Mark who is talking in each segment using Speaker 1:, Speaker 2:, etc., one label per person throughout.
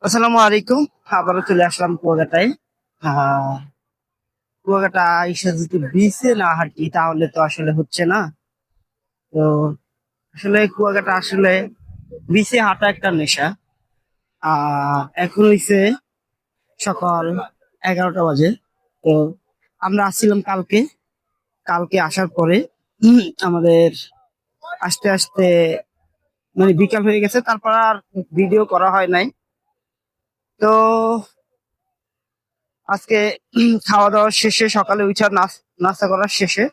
Speaker 1: আসসালামু আলাইকুম। আবারও চলে আসলাম কুয়াকাটায়। কুয়াকাটা এসে যদি বিচে না হাঁটি তাহলে তো আসলে হচ্ছে না। তো আসলে কুয়াকাটা আসলে বিচে হাঁটা একটা নেশা। এখন হইছে সকাল 11টা বাজে। তো আমরা আসছিলাম কালকে। কালকে আসার পরে আমাদের আস্তে আস্তে মানে বিকাল হয়ে গেছে, তারপর আর ভিডিও করা হয় নাই। তো আজকে খাওয়া দাওয়া শেষে সকালে উঠে নাস্তা করার শেষে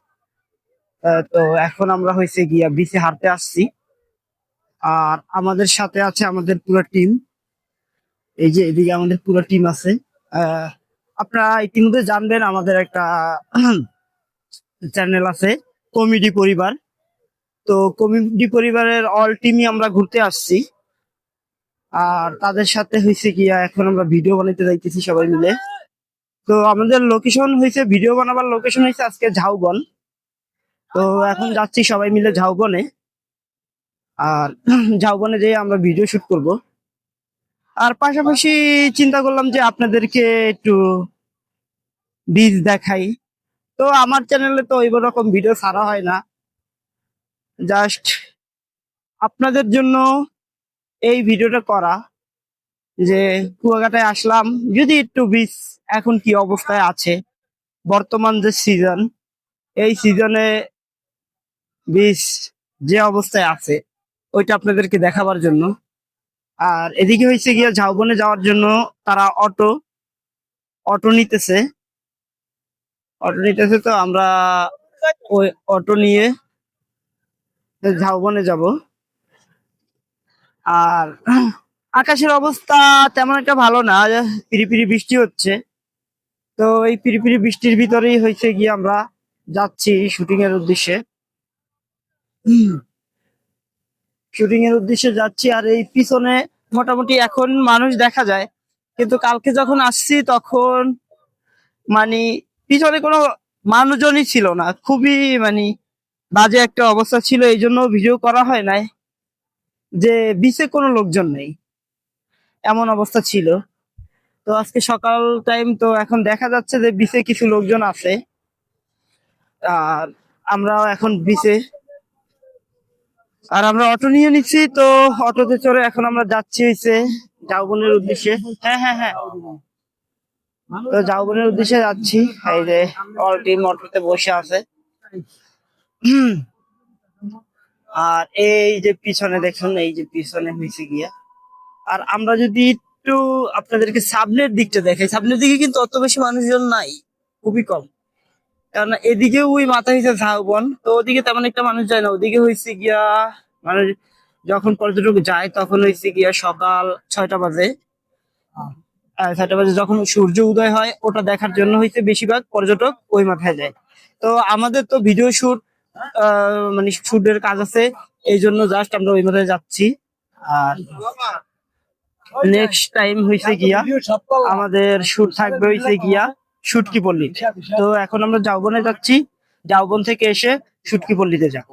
Speaker 1: তো এখন আমরা হয়েছে গিয়া বিচে হাঁটতে আসছি। আর আমাদের সাথে আছে আমাদের পুরো টিম। এই যে এদিকে আমাদের পুরো টিম আছে। আহ আপনারা ইতিমধ্যে জানবেন আমাদের একটা চ্যানেল আছে, কমেডি পরিবার। তো কমেডি পরিবারের অল টিমই আমরা ঘুরতে আসছি। আর তাদের সাথে হয়েছে গিয়া এখন আমরা ভিডিও বানাইতে যাইতেছি সবাই মিলে। তো আমাদের লোকেশন হয়েছে, ভিডিও বানাবার লোকেশন হয়েছে আজকে ঝাউবন। তো এখন যাচ্ছি সবাই মিলে ঝাউবনে। আর ঝাউবনে যেয়ে আমরা ভিডিও শুট করব। আর পাশাপাশি চিন্তা করলাম যে আপনাদেরকে একটু বীজ দেখাই। তো আমার চ্যানেলে তো ওই রকম ভিডিও ছাড়া হয় না, জাস্ট আপনাদের জন্য এই ভিডিওটা করা, যে কুয়াকাটায় আসলাম, যদি একটু বীজ এখন কি অবস্থায় আছে, বর্তমান যে সিজন, এই সিজনে বীজ যে অবস্থায় আছে ওইটা আপনাদেরকে দেখাবার জন্য। আর এদিকে হয়েছে গিয়া ঝাউবনে যাওয়ার জন্য তারা অটো অটো নিতেছে। তো আমরা ওই অটো নিয়ে ঝাউবনে যাব। আর আকাশের অবস্থা তেমন একটা ভালো না, পিরিপিরি বৃষ্টি হচ্ছে। তো এই পিরিপিরি বৃষ্টির ভিতরেই হয়েছে গিয়ে আমরা যাচ্ছি শুটিং এর উদ্দেশ্যে। শুটিং এর উদ্দেশ্যে যাচ্ছি। আর এই পিছনে মোটামুটি এখন মানুষ দেখা যায়, কিন্তু কালকে যখন আসছি তখন মানে পিছনে কোনো মানুষজনই ছিল না, খুবই মানে বাজে একটা অবস্থা ছিল। এই জন্য ভিডিও করা হয় নাই, যে বিচে কোনো লোকজন নেই এমন অবস্থা ছিল। তো আজকে সকাল টাইম, তো এখন দেখা যাচ্ছে যে বিচে কিছু লোকজন আছে। আর আমরাও এখন বিচে, আর আমরা অটো নিয়ে নিচ্ছি। তো অটোতে চড়ে এখন আমরা যাচ্ছি হচ্ছে ঝাউবনের উদ্দেশ্যে। হ্যাঁ হ্যাঁ হ্যাঁ, তো ঝাউবনের উদ্দেশ্যে যাচ্ছি। এই যে অল টিম অটোতে বসে আছে। আর এই যে পিছনে দেখুন, এই যে পিছনে হয়েছে গিয়া। আর আমরা যদি একটু আপনাদেরকে সামনের দিকটা দেখাই, সামনের দিকে কিন্তু অত বেশি মানুষজন নাই, খুবই কম। কারণ এদিকে ওই মাথা হিসেবে ঝাউবন, তো ওদিকে তেমন একটা মানুষ যায় না। ওদিকে হয়েছে গিয়া মানে যখন পর্যটক যায় তখন হয়েছে গিয়া সকাল 6টা বাজে। 6টা বাজে যখন সূর্য উদয় হয়, ওটা দেখার জন্য হয়েছে বেশিরভাগ পর্যটক ওই মাথায় যায়। তো আমাদের তো ভিডিও শুট মানে শুটের কাজ আছে, এই জন্য জাস্ট আমরা ওই মাথায় যাচ্ছি। আর নেক্সট টাইম হয়েছে গিয়া আমাদের শুট থাকবে হয়েছে গিয়া শুটকি পল্লী। তো এখন আমরা ঝাউবনে যাচ্ছি, ঝাউবন থেকে এসে শুটকি পল্লীতে যাবো।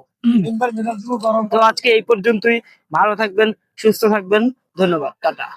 Speaker 1: তো আজকে এই পর্যন্তই। ভালো থাকবেন, সুস্থ থাকবেন, ধন্যবাদ, টাটা।